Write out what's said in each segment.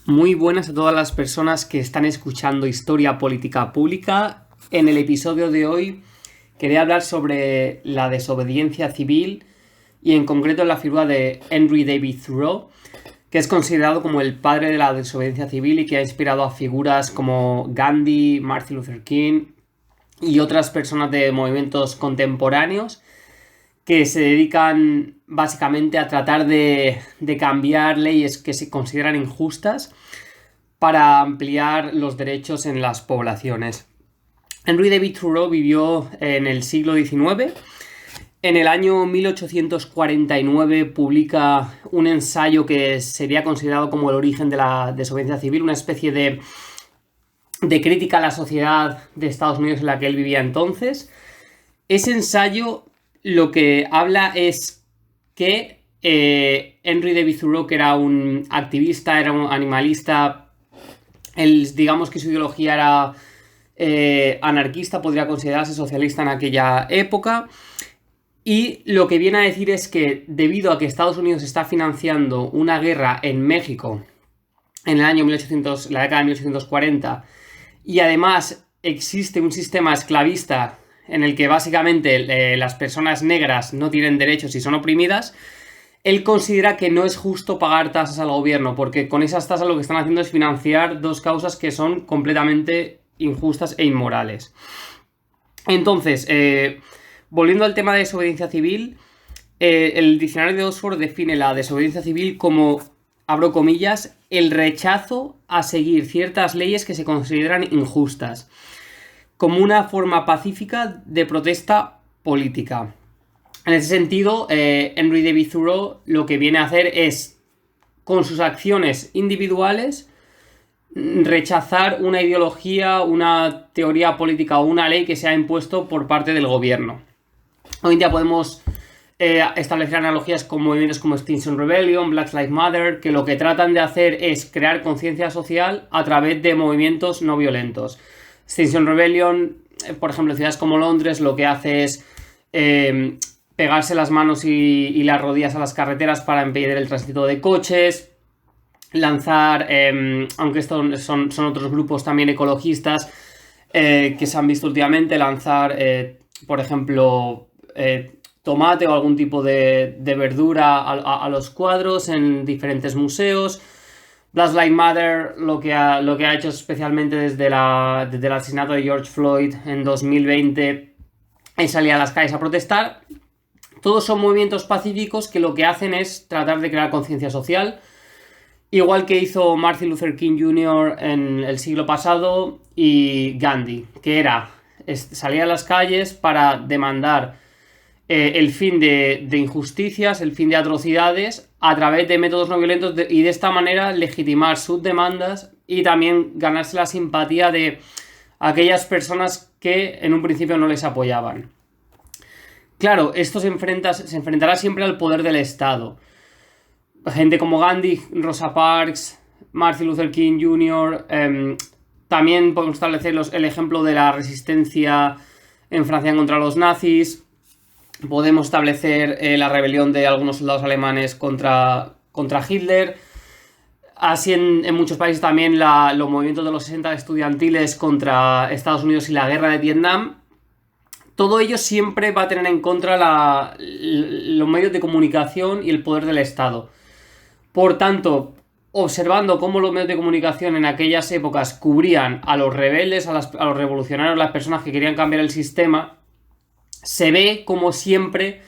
Muy buenas a todas las personas que están escuchando Historia Política Pública. En el episodio de hoy quería hablar sobre la desobediencia civil y en concreto la figura de Henry David Thoreau, que es considerado como el padre de la desobediencia civil y que ha inspirado a figuras como Gandhi, Martin Luther King y otras personas de movimientos contemporáneos que se dedican básicamente a tratar de cambiar leyes que se consideran injustas para ampliar los derechos en las poblaciones. Henry David Thoreau vivió en el siglo XIX. En el año 1849 publica un ensayo que sería considerado como el origen de la desobediencia civil, una especie de crítica a la sociedad de Estados Unidos en la que él vivía entonces. Ese ensayo lo que habla es que Henry David Thoreau, que era un activista, era un animalista, digamos que su ideología era anarquista, podría considerarse socialista en aquella época, y lo que viene a decir es que debido a que Estados Unidos está financiando una guerra en México en el año 1800, la década de 1840, y además existe un sistema esclavista en el que básicamente las personas negras no tienen derechos y son oprimidas, él considera que no es justo pagar tasas al gobierno, porque con esas tasas lo que están haciendo es financiar dos causas que son completamente injustas e inmorales. Entonces, volviendo al tema de desobediencia civil, el diccionario de Oxford define la desobediencia civil como, abro comillas, el rechazo a seguir ciertas leyes que se consideran injustas, como una forma pacífica de protesta política. En ese sentido, Henry David Thoreau lo que viene a hacer es, con sus acciones individuales, rechazar una ideología, una teoría política o una ley que se ha impuesto por parte del gobierno. Hoy en día podemos establecer analogías con movimientos como Extinction Rebellion, Black Lives Matter, que lo que tratan de hacer es crear conciencia social a través de movimientos no violentos. Extinction Rebellion, por ejemplo, en ciudades como Londres, lo que hace es pegarse las manos y las rodillas a las carreteras para impedir el tránsito de coches, lanzar, aunque estos son otros grupos también ecologistas que se han visto últimamente, lanzar, por ejemplo, tomate o algún tipo de verdura a los cuadros en diferentes museos. Black Lives Matter lo que ha hecho especialmente desde el asesinato de George Floyd en 2020 es salir a las calles a protestar. Todos son movimientos pacíficos que lo que hacen es tratar de crear conciencia social, igual que hizo Martin Luther King Jr. en el siglo pasado y Gandhi, que era salir a las calles para demandar el fin de injusticias, el fin de atrocidades a través de métodos no violentos y de esta manera legitimar sus demandas y también ganarse la simpatía de aquellas personas que en un principio no les apoyaban. Claro, esto se enfrentará siempre al poder del Estado. Gente como Gandhi, Rosa Parks, Martin Luther King Jr., también podemos establecer el ejemplo de la resistencia en Francia contra los nazis. Podemos establecer la rebelión de algunos soldados alemanes contra Hitler. Así en muchos países también los movimientos de los 60 estudiantiles contra Estados Unidos y la guerra de Vietnam. Todo ello siempre va a tener en contra los medios de comunicación y el poder del Estado. Por tanto, observando cómo los medios de comunicación en aquellas épocas cubrían a los rebeldes, a los revolucionarios, las personas que querían cambiar el sistema, se ve como siempre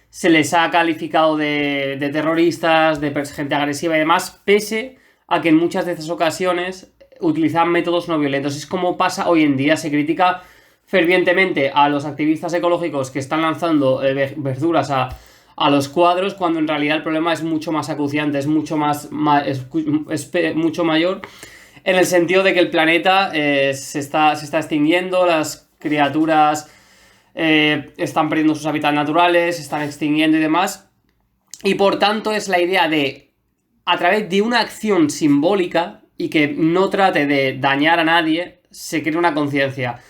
se les ha calificado de terroristas, de gente agresiva y demás, pese a que en muchas de estas ocasiones utilizan métodos no violentos. Es como pasa hoy en día, se critica fervientemente a los activistas ecológicos que están lanzando verduras a los cuadros, cuando en realidad el problema es mucho más acuciante, es mucho mayor, en el sentido de que el planeta se está extinguiendo, las criaturas están perdiendo sus hábitats naturales, se están extinguiendo y demás, y por tanto es la idea de, a través de una acción simbólica y que no trate de dañar a nadie, se crea una conciencia.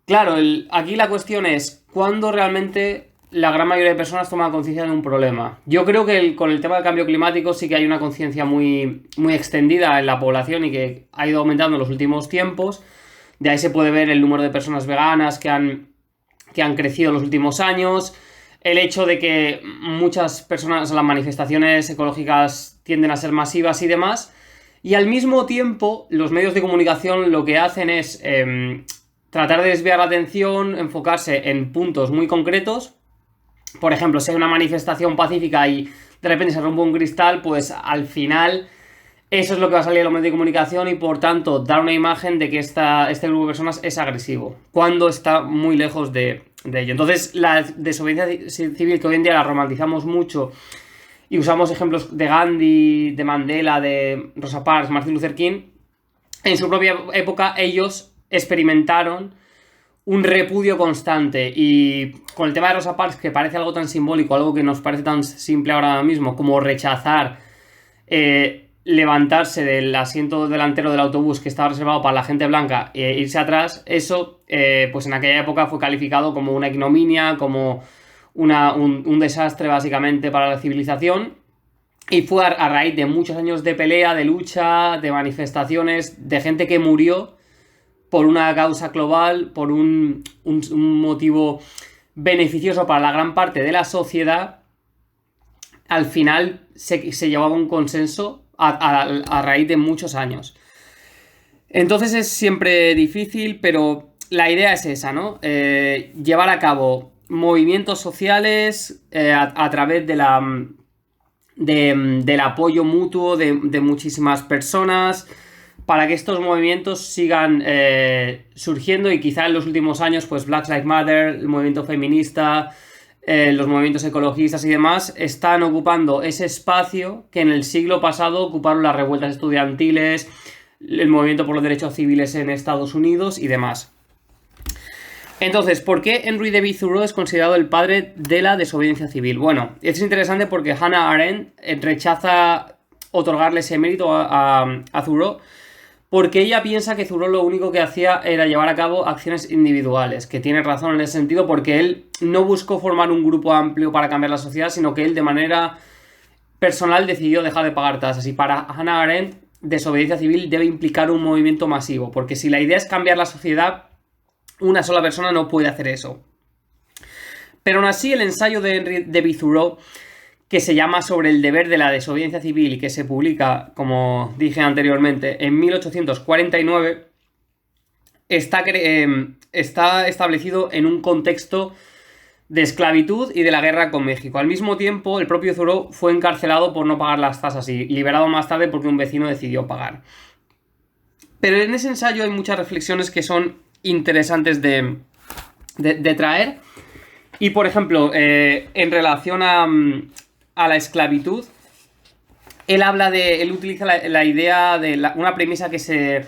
Claro, aquí la cuestión es cuándo realmente la gran mayoría de personas toman conciencia de un problema. Yo creo que con el tema del cambio climático sí que hay una conciencia muy, muy extendida en la población y que ha ido aumentando en los últimos tiempos. De ahí se puede ver el número de personas veganas que han crecido en los últimos años. El hecho de que muchas personas, las manifestaciones ecológicas tienden a ser masivas y demás. Y al mismo tiempo, los medios de comunicación lo que hacen es tratar de desviar la atención, enfocarse en puntos muy concretos. Por ejemplo, si hay una manifestación pacífica y de repente se rompe un cristal, pues al final eso es lo que va a salir en los medios de comunicación y por tanto dar una imagen de que este grupo de personas es agresivo, cuando está muy lejos de ello. Entonces, la desobediencia civil, que hoy en día la romantizamos mucho y usamos ejemplos de Gandhi, de Mandela, de Rosa Parks, Martin Luther King, en su propia época ellos experimentaron un repudio constante, y con el tema de Rosa Parks, que parece algo tan simbólico, algo que nos parece tan simple ahora mismo como rechazar levantarse del asiento delantero del autobús que estaba reservado para la gente blanca e irse atrás, eso pues en aquella época fue calificado como una ignominia, como un desastre básicamente para la civilización, y fue a raíz de muchos años de pelea, de lucha, de manifestaciones, de gente que murió por una causa global, por un motivo beneficioso para la gran parte de la sociedad. Al final se llevaba un consenso a raíz de muchos años. Entonces es siempre difícil, pero la idea es esa, ¿no? Llevar a cabo movimientos sociales a través del apoyo mutuo de muchísimas personas, para que estos movimientos sigan surgiendo, y quizá en los últimos años, pues Black Lives Matter, el movimiento feminista, los movimientos ecologistas y demás, están ocupando ese espacio que en el siglo pasado ocuparon las revueltas estudiantiles, el movimiento por los derechos civiles en Estados Unidos y demás. Entonces, ¿por qué Henry David Thoreau es considerado el padre de la desobediencia civil? Bueno, es interesante porque Hannah Arendt rechaza otorgarle ese mérito a Thoreau, porque ella piensa que Thoreau lo único que hacía era llevar a cabo acciones individuales, que tiene razón en ese sentido, porque él no buscó formar un grupo amplio para cambiar la sociedad, sino que él de manera personal decidió dejar de pagar tasas. Y para Hannah Arendt, desobediencia civil debe implicar un movimiento masivo, porque si la idea es cambiar la sociedad, una sola persona no puede hacer eso. Pero aún así, el ensayo de Henry David Thoreau, que se llama Sobre el deber de la desobediencia civil y que se publica, como dije anteriormente, en 1849, está establecido en un contexto de esclavitud y de la guerra con México. Al mismo tiempo, el propio Thoreau fue encarcelado por no pagar las tasas y liberado más tarde porque un vecino decidió pagar. Pero en ese ensayo hay muchas reflexiones que son interesantes de traer. Y, por ejemplo, en relación a la esclavitud, él utiliza la idea de una premisa que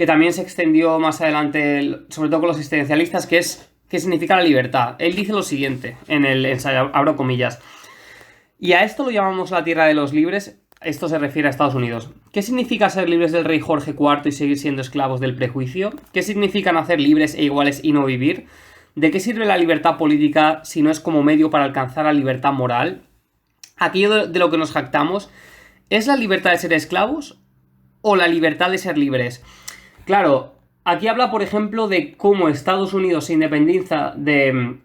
también se extendió más adelante, sobre todo con los existencialistas, que es ¿qué significa la libertad? Él dice lo siguiente en el ensayo, abro comillas: y a esto lo llamamos la tierra de los libres. Esto se refiere a Estados Unidos. ¿Qué significa ser libres del rey Jorge IV y seguir siendo esclavos del prejuicio? ¿Qué significa nacer libres e iguales y no vivir? ¿De qué sirve la libertad política si no es como medio para alcanzar la libertad moral? Aquello de lo que nos jactamos, ¿es la libertad de ser esclavos o la libertad de ser libres? Claro, aquí habla, por ejemplo, de cómo Estados Unidos se independiza de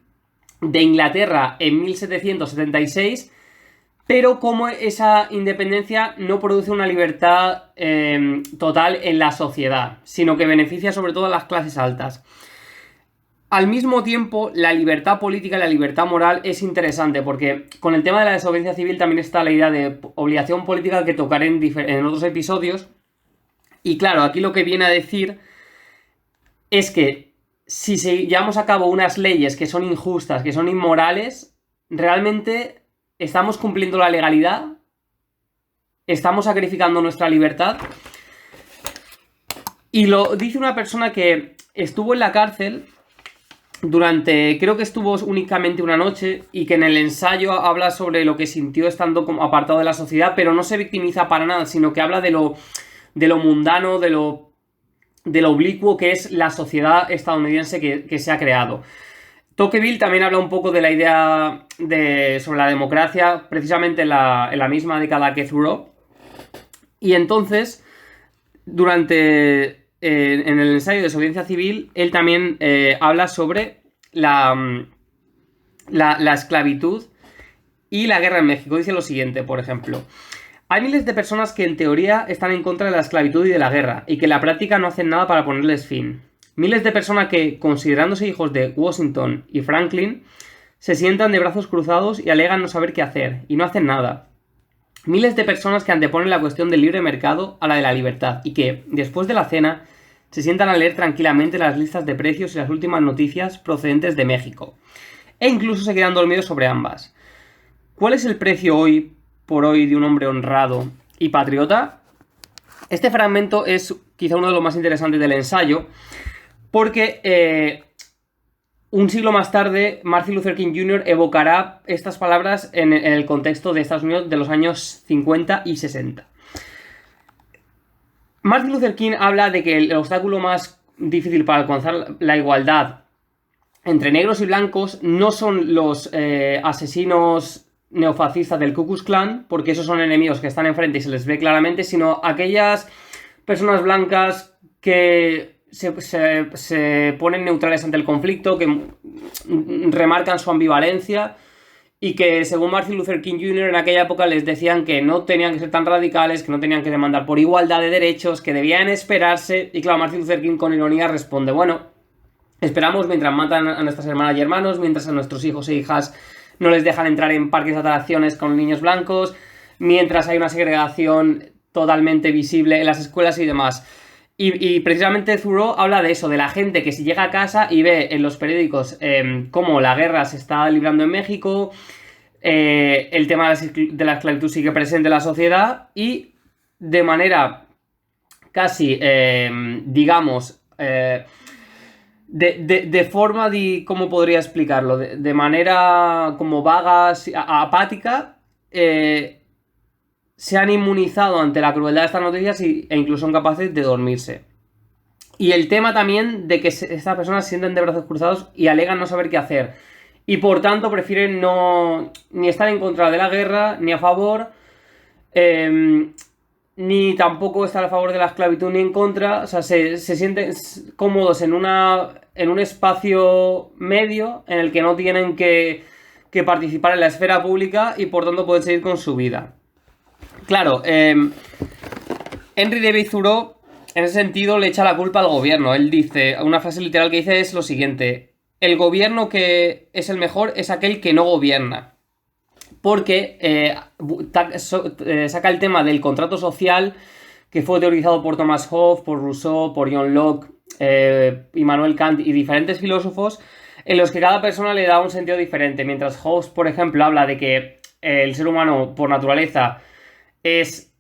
Inglaterra en 1776, pero cómo esa independencia no produce una libertad total en la sociedad, sino que beneficia sobre todo a las clases altas. Al mismo tiempo, la libertad política y la libertad moral es interesante, porque con el tema de la desobediencia civil también está la idea de obligación política, que tocaré en otros episodios. Y claro, aquí lo que viene a decir es que si llevamos a cabo unas leyes que son injustas, que son inmorales, realmente ¿estamos cumpliendo la legalidad? ¿Estamos sacrificando nuestra libertad? Y lo dice una persona que estuvo en la cárcel creo que estuvo únicamente una noche, y que en el ensayo habla sobre lo que sintió estando como apartado de la sociedad, pero no se victimiza para nada, sino que habla de lo mundano, de lo oblicuo que es la sociedad estadounidense que se ha creado. Tocqueville también habla un poco de la idea sobre la democracia, precisamente en la misma década que Thoreau. Y entonces, en el ensayo de desobediencia civil, él también habla sobre la esclavitud y la guerra en México. Dice lo siguiente, por ejemplo: hay miles de personas que en teoría están en contra de la esclavitud y de la guerra, y que en la práctica no hacen nada para ponerles fin. Miles de personas que, considerándose hijos de Washington y Franklin, se sientan de brazos cruzados y alegan no saber qué hacer, y no hacen nada. Miles de personas que anteponen la cuestión del libre mercado a la de la libertad, y que, después de la cena, se sientan a leer tranquilamente las listas de precios y las últimas noticias procedentes de México, e incluso se quedan dormidos sobre ambas. ¿Cuál es el precio hoy por hoy de un hombre honrado y patriota? Este fragmento es quizá uno de los más interesantes del ensayo, porque un siglo más tarde Martin Luther King Jr. evocará estas palabras en el contexto de Estados Unidos de los años 50 y 60. Martin Luther King habla de que el obstáculo más difícil para alcanzar la igualdad entre negros y blancos no son los asesinos neofascistas del Ku Klux Klan, porque esos son enemigos que están enfrente y se les ve claramente, sino aquellas personas blancas que se ponen neutrales ante el conflicto, que remarcan su ambivalencia, y que según Martin Luther King Jr. en aquella época les decían que no tenían que ser tan radicales, que no tenían que demandar por igualdad de derechos, que debían esperarse. Y claro, Martin Luther King con ironía responde: bueno, esperamos mientras matan a nuestras hermanas y hermanos, mientras a nuestros hijos e hijas no les dejan entrar en parques de atracciones con niños blancos, mientras hay una segregación totalmente visible en las escuelas y demás. Y precisamente Thoreau habla de eso, de la gente que si llega a casa y ve en los periódicos cómo la guerra se está librando en México, el tema de la esclavitud sigue presente en la sociedad, y de manera casi, digamos, de forma ¿cómo podría explicarlo? De manera como vaga, apática, se han inmunizado ante la crueldad de estas noticias e incluso son capaces de dormirse. Y el tema también de que estas personas se sienten de brazos cruzados y alegan no saber qué hacer. Y por tanto prefieren ni estar en contra de la guerra, ni a favor, ni tampoco estar a favor de la esclavitud ni en contra. O sea, se sienten cómodos en un espacio medio en el que no tienen que participar en la esfera pública y por tanto pueden seguir con su vida. Claro, Henry David Thoreau en ese sentido le echa la culpa al gobierno. Él dice, una frase literal que dice es lo siguiente: el gobierno que es el mejor es aquel que no gobierna. Porque saca el tema del contrato social, que fue teorizado por Thomas Hobbes, por Rousseau, por John Locke, Immanuel Kant y diferentes filósofos, en los que cada persona le da un sentido diferente. Mientras Hobbes, por ejemplo, habla de que el ser humano por naturaleza es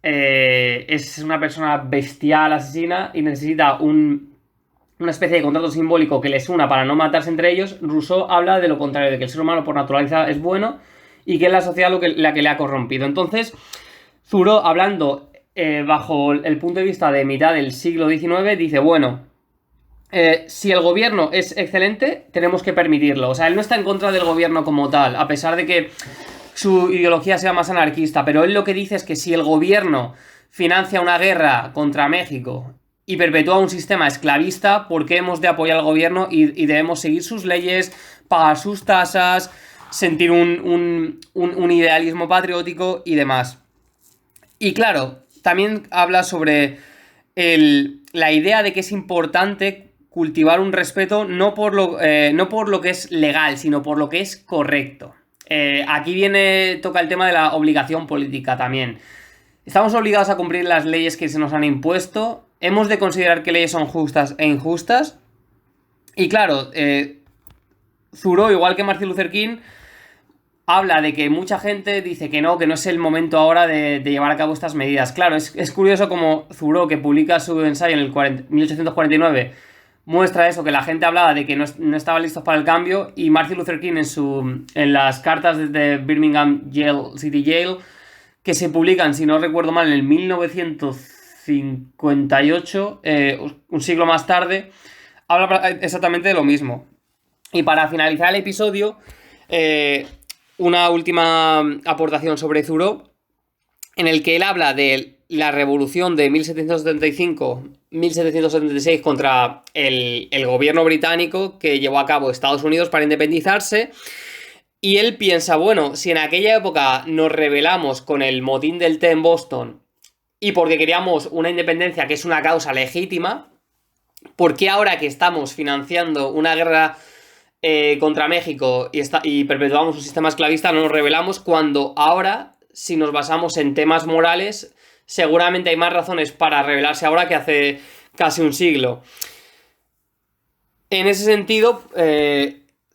una persona bestial, asesina, y necesita una especie de contrato simbólico que les una para no matarse entre ellos. Rousseau habla de lo contrario, de que el ser humano por naturaleza es bueno y que es la sociedad la que le ha corrompido. Entonces, Thoreau, hablando bajo el punto de vista de mitad del siglo XIX, dice, bueno, si el gobierno es excelente, tenemos que permitirlo. O sea, él no está en contra del gobierno como tal, a pesar de que su ideología sea más anarquista, pero él lo que dice es que si el gobierno financia una guerra contra México y perpetúa un sistema esclavista, ¿por qué hemos de apoyar al gobierno y debemos seguir sus leyes, pagar sus tasas, sentir un idealismo patriótico y demás? Y claro, también habla sobre la idea de que es importante cultivar un respeto no por lo que es legal, sino por lo que es correcto. Aquí toca el tema de la obligación política también. Estamos obligados a cumplir las leyes que se nos han impuesto. Hemos de considerar que leyes son justas e injustas. Y claro, Thoreau, igual que Martin Luther King, habla de que mucha gente dice que no es el momento ahora de llevar a cabo estas medidas. Claro, es curioso como Thoreau, que publica su ensayo en el 1849, muestra eso, que la gente hablaba de que no estaba listos para el cambio, y Martin Luther King en las cartas desde Birmingham City Jail, que se publican, si no recuerdo mal, en el 1958, un siglo más tarde, habla exactamente de lo mismo. Y para finalizar el episodio, una última aportación sobre Thoreau, en el que él habla de la revolución de 1775-1776 contra el gobierno británico que llevó a cabo Estados Unidos para independizarse. Y él piensa, bueno, si en aquella época nos rebelamos con el motín del té en Boston y porque queríamos una independencia que es una causa legítima, ¿por qué ahora que estamos financiando una guerra contra México y perpetuamos un sistema esclavista no nos rebelamos cuando ahora, si nos basamos en temas morales, seguramente hay más razones para rebelarse ahora que hace casi un siglo? En ese sentido,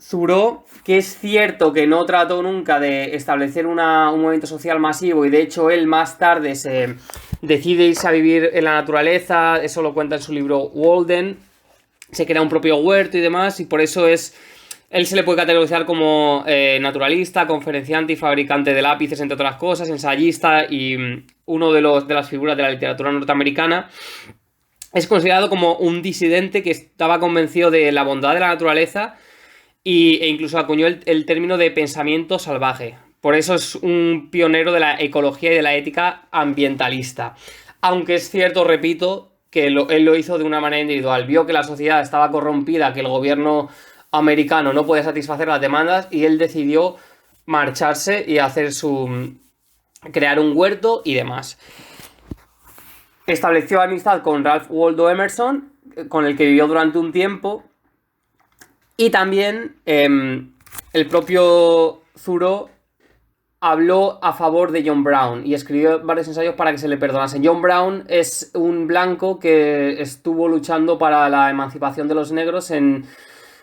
Thoreau, que es cierto que no trató nunca de establecer un movimiento social masivo, y de hecho él más tarde se decide irse a vivir en la naturaleza, eso lo cuenta en su libro Walden, se crea un propio huerto y demás, y por eso él se le puede categorizar como naturalista, conferenciante y fabricante de lápices, entre otras cosas, ensayista y uno de las figuras de la literatura norteamericana. Es considerado como un disidente que estaba convencido de la bondad de la naturaleza e incluso acuñó el término de pensamiento salvaje. Por eso es un pionero de la ecología y de la ética ambientalista. Aunque es cierto, repito, que él lo hizo de una manera individual. Vio que la sociedad estaba corrompida, que el gobierno americano no podía satisfacer las demandas y él decidió marcharse y crear un huerto y demás. Estableció amistad con Ralph Waldo Emerson, con el que vivió durante un tiempo, y también el propio Thoreau habló a favor de John Brown y escribió varios ensayos para que se le perdonasen. John Brown es un blanco que estuvo luchando para la emancipación de los negros en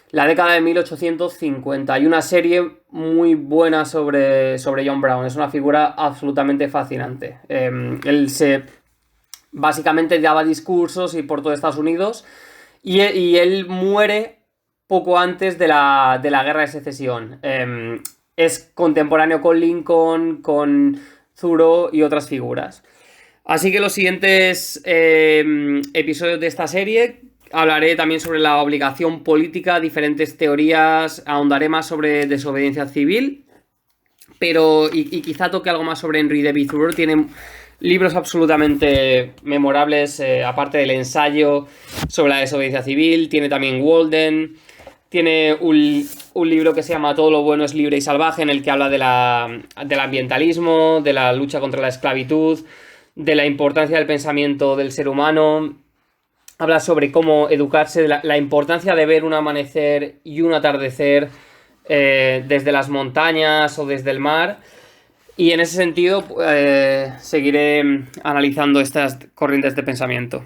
la década de 1850. Hay una serie muy buena sobre John Brown, es una figura absolutamente fascinante. Él básicamente daba discursos y por todo Estados Unidos y él muere poco antes de la Guerra de Secesión. Es contemporáneo con Lincoln, con Thoreau y otras figuras. Así que los siguientes episodios de esta serie hablaré también sobre la obligación política, diferentes teorías, ahondaré más sobre desobediencia civil, pero y quizá toque algo más sobre Henry David Thoreau. Tiene libros absolutamente memorables, aparte del ensayo sobre la desobediencia civil, tiene también Walden, tiene un libro que se llama Todo lo bueno es libre y salvaje, en el que habla del ambientalismo, de la lucha contra la esclavitud, de la importancia del pensamiento del ser humano. Habla sobre cómo educarse, la importancia de ver un amanecer y un atardecer desde las montañas o desde el mar. Y en ese sentido seguiré analizando estas corrientes de pensamiento.